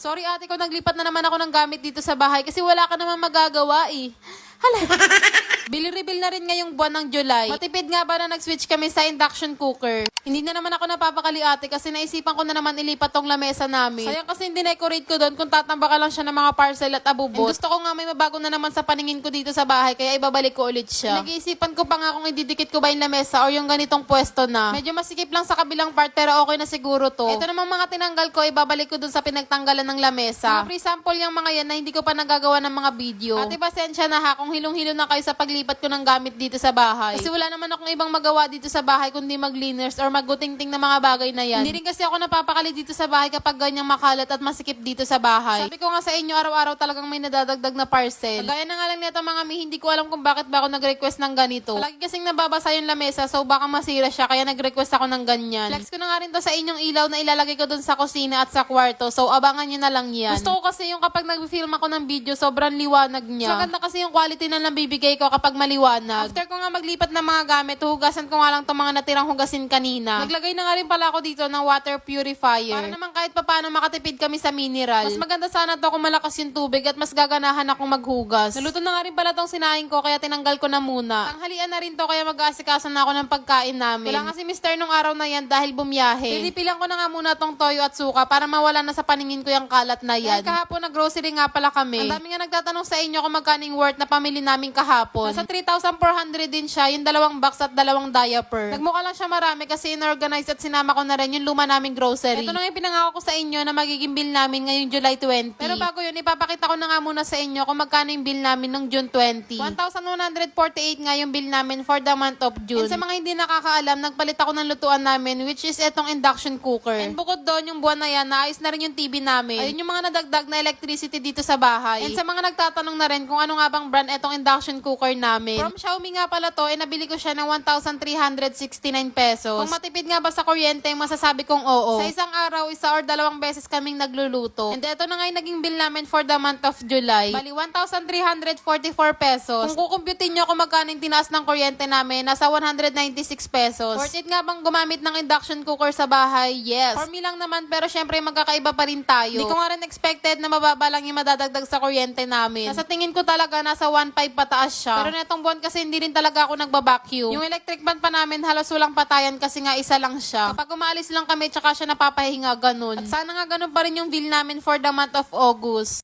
Sorry ate ko, naglipat na naman ako ng gamit dito sa bahay kasi wala ka naman magagawa eh. Hala. Bili-reveal na rin ngayong buwan ng July. Matipid nga ba na nag-switch kami sa induction cooker? Hindi na naman ako napapakali ate kasi naisipan ko na naman ilipat tong lamesa namin. Sayang kasi hindi decorate ko doon kung tatambaka lang siya ng mga parcel at abubot. And gusto ko nga may mabago na naman sa paningin ko dito sa bahay kaya ibabalik ko ulit siya. Nag-iisipan ko pa nga kung ididikit ko ba yung lamesa o yung ganitong pwesto na. Medyo masikip lang sa kabilang part pero okay na siguro to. Ito namang mga tinanggal ko, ibabalik ko doon sa pinagtanggalan ng lamesa. Mga pre-sample yung mga yan na hindi ko pa nagagawa ng mga video. Ate pasensya na ha kung hilong-hilo na kayo sa paglipat ko ng gamit dito sa bahay. Kasi wala naman akong ibang magawa dito sa bahay kundi mag-cleaners or maggutingting na mga bagay na yan. Hindi rin kasi ako napapakali dito sa bahay kapag ganyang makalat at masikip dito sa bahay. Sabi ko nga sa inyo, araw-araw talagang may nadadagdag na parcel. Kagaya na nga lang nito mga hindi ko alam kung bakit ba ako nag-request ng ganito. Palagi kasing nababasa yung lamesa so baka masira siya kaya nag-request ako ng ganyan. Flex ko na nga rin to sa inyong ilaw na ilalagay ko dun sa kusina at sa kwarto so abangan nyo na lang yan. Gusto ko kasi yung kapag nag-film ako ng video sobrang liwanag niya. Maganda kasi yung quality na nabibigay ko kapag maliwanag. After ko nga maglipat ng mga gamit, hugasan ko nga lang itong mga natirang hugasin kanina. Naglagay na nga rin pala ako dito ng water purifier. Para naman kahit papaano makatipid kami sa mineral. Mas maganda sana to kung malakas yung tubig at mas gaganahan akong maghugas. Naluto na nga rin pala tong sinaing ko kaya tinanggal ko na muna. Tanghalian na rin to kaya mag-aasikaso na ako ng pagkain namin. Wala nga si Mr. nung araw na yan dahil bumiyahe. Pinipilan ko na nga muna tong toyo at suka para mawala na sa paningin ko yung kalat na yan. Kahapon nag-grocery nga pala kami. Ang dami nga nagtatanong sa inyo kung magkano yung worth na pamili namin kahapon. Nasa 3,400 din siya, yung 2 box at 2 diaper. Nagmukha lang siya marami kasi inorganize at sinama ko na rin yung luma naming grocery. Ito na nga yung pinangako ko sa inyo na magiging bill namin ngayong July 20. Pero bago yun, ipapakita ko na nga muna sa inyo kung magkano yung bill namin ng June 20. 1,148 nga yung bill namin for the month of June. And sa mga hindi nakakaalam, nagpalit ako ng lutuan namin which is etong induction cooker. And bukod doon, yung buwan na yan, naayos na rin yung TV namin. Ayun yung mga nadagdag na electricity dito sa bahay. And sa mga nagtatanong na rin kung ano nga bang brand etong induction cooker namin. From Xiaomi nga pala to, nabili ko siya ng 1,369 pesos. Kung matipid nga ba sa kuryente, masasabi kong oo. Sa isang araw, 1 or 2 beses kaming nagluluto. And ito na nga yung naging bill namin for the month of July. Bali, 1,344 pesos. Kung kukumputin nyo kung magkano yung tinaas ng kuryente namin, nasa 196 pesos. Worth it nga bang gumamit ng induction cooker sa bahay? Yes. For me lang naman, pero syempre magkakaiba pa rin tayo. Hindi ko nga rin expected na mababa lang yung madadagdag sa kuryente namin. Nasa tingin ko talaga, nasa 1,500 pataas siya. Pero netong buwan kasi hindi rin talaga ako nagbabacuum. Yung electric fan pa namin halos walang patayan kasi nga isa lang siya. Kapag umalis lang kami, tsaka siya napapahinga, ganun. At sana nga ganun pa rin yung bill namin for the month of August.